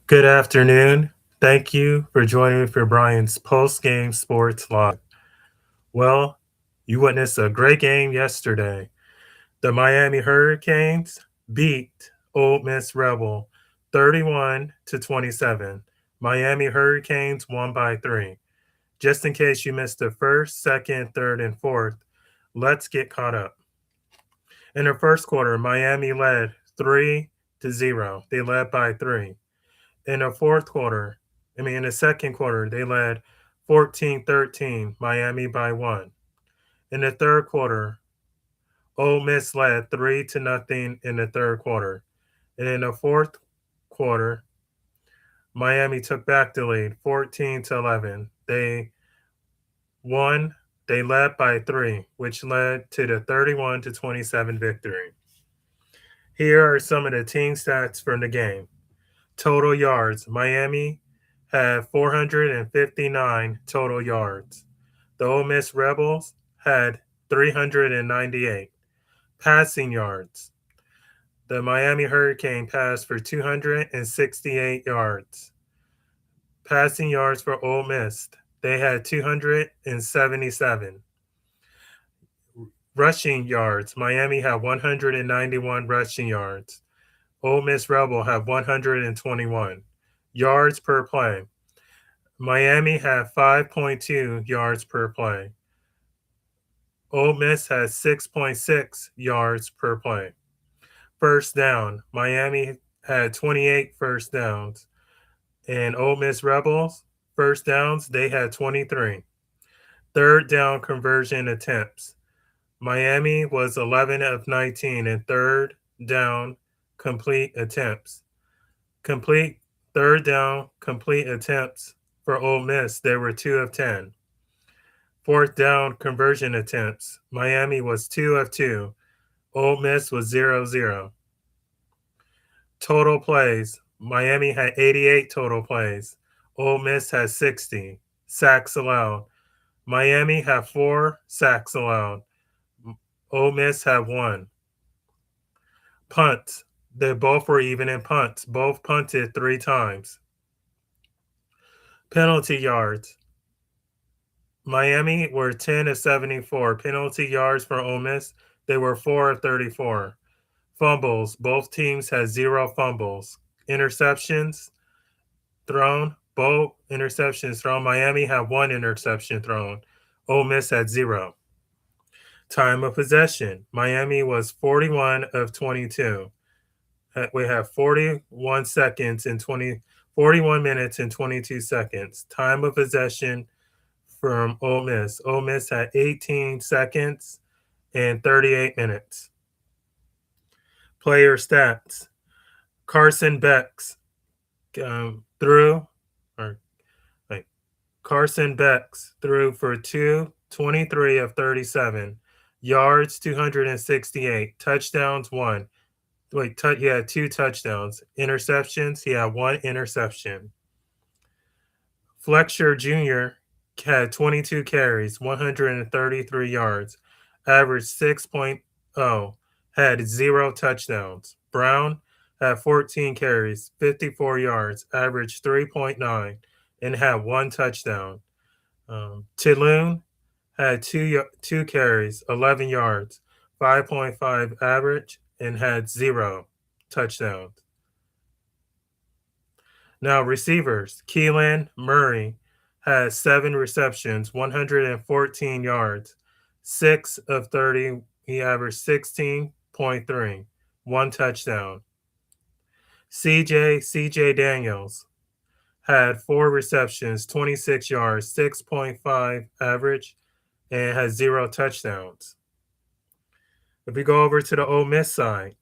Good afternoon. Thank you for joining me for Brian's post-game sports live. Well, you witnessed a great game yesterday. The Miami Hurricanes beat Ole Miss Rebel 31 to 27. Miami Hurricanes won by 3. Just in case you missed the first, second, third, and fourth, let's get caught up. In the first quarter, Miami led 3-0. They led by 3. In the in the second quarter, they led 14-13, Miami by 1. In the third quarter, Ole Miss led 3 to nothing in the third quarter. And in the fourth quarter, Miami took back the lead 14 to 11. Won, they led by 3, which led to the 31 to 27 victory. Here are some of the team stats from the game. Total yards, Miami had 459 total yards. The Ole Miss Rebels had 398. Passing yards, the Miami Hurricane passed for 268 yards. Passing yards for Ole Miss, they had 277. Rushing yards, Miami had 191 rushing yards. Ole Miss Rebel had 121. Yards per play, Miami had 5.2 yards per play. Ole Miss has 6.6 yards per play. First down, Miami had 28 first downs. And Ole Miss Rebels, first downs, they had 23. Third down conversion attempts. Miami was 11 of 19 in third down complete attempts. Third down complete attempts for Ole Miss, they were 2 of 10. Fourth down conversion attempts, Miami was 2 of 2. Ole Miss was 0-0. Total plays, Miami had 88 total plays. Ole Miss had 60. Sacks allowed, Miami had 4 sacks allowed. Ole Miss had 1. Punts, they both were even in punts. Both punted 3 times. Penalty yards, Miami were 10 of 74. Penalty yards for Ole Miss, they were 4 of 34. Fumbles, both teams had 0 fumbles. Interceptions thrown, both interceptions thrown. Miami had 1 interception thrown. Ole Miss had 0. Time of possession, Miami was 41 of 22. We have 41 minutes and 22 seconds. Time of possession from Ole Miss. Ole Miss had 18 seconds and 38 minutes. Player stats. Carson Beck Carson Beck threw for 23 of 37. Yards, 268. Touchdowns, 1. He had 2 touchdowns. Interceptions, he had 1 interception. Fletcher Jr. had 22 carries, 133 yards, averaged 6.0, had 0 touchdowns. Brown had 14 carries, 54 yards, averaged 3.9, and had 1 touchdown. Tulane had two carries, 11 yards, 5.5 average, and had 0 touchdowns. Now, receivers. Keelan Murray had 7 receptions, 114 yards, 6 of 30. He averaged 16.3, 1 touchdown. CJ Daniels had 4 receptions, 26 yards, 6.5 average, and has 0 touchdowns. If we go over to the Ole Miss side,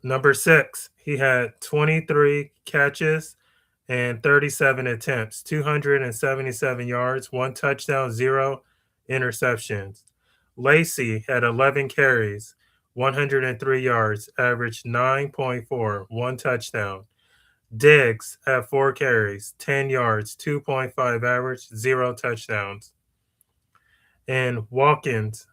number 6, he had 23 catches and 37 attempts, 277 yards, 1 touchdown, 0 interceptions. Lacey had 11 carries, 103 yards, averaged 9.4, 1 touchdown. Diggs had 4 carries, 10 yards, 2.5 average, 0 touchdowns. And Wilkins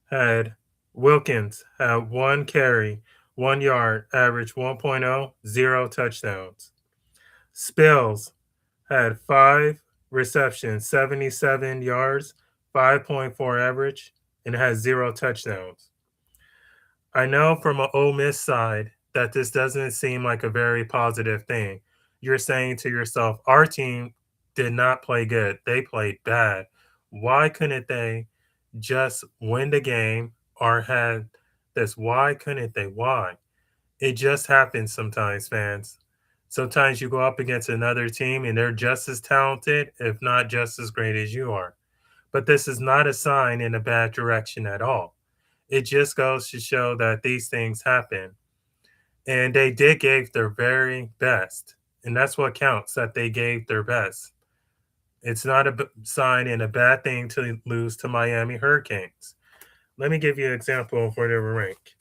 had 1 carry, 1 yard, average 1.0, 0 touchdowns. Spills had 5 receptions, 77 yards, 5.4 average, and has 0 touchdowns. I know from an Ole Miss side that this doesn't seem like a very positive thing. You're saying to yourself, our team did not play good. They played bad. Why couldn't they just win the game or had this? Why couldn't they? Why? It just happens sometimes, fans. Sometimes you go up against another team and they're just as talented, if not just as great as you are. But this is not a sign in a bad direction at all. It just goes to show that these things happen. And they did give their very best. And that's what counts, that they gave their best. It's not a sign and a bad thing to lose to Miami Hurricanes. Let me give you an example of where they were ranked.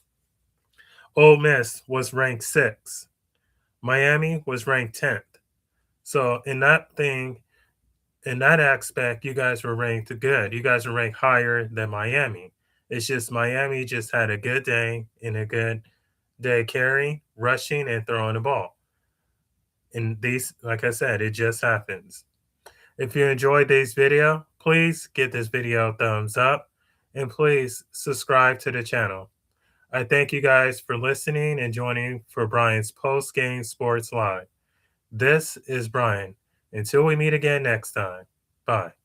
Ole Miss was ranked 6th. Miami was ranked 10th. So in that aspect, you guys were ranked good. You guys were ranked higher than Miami. It's just Miami just had a good day and a good day carrying, rushing, and throwing the ball. And these, like I said, it just happens. If you enjoyed this video, please give this video a thumbs up and please subscribe to the channel. I thank you guys for listening and joining for Brian's Post Game Sports Live. This is Brian. Until we meet again next time, bye.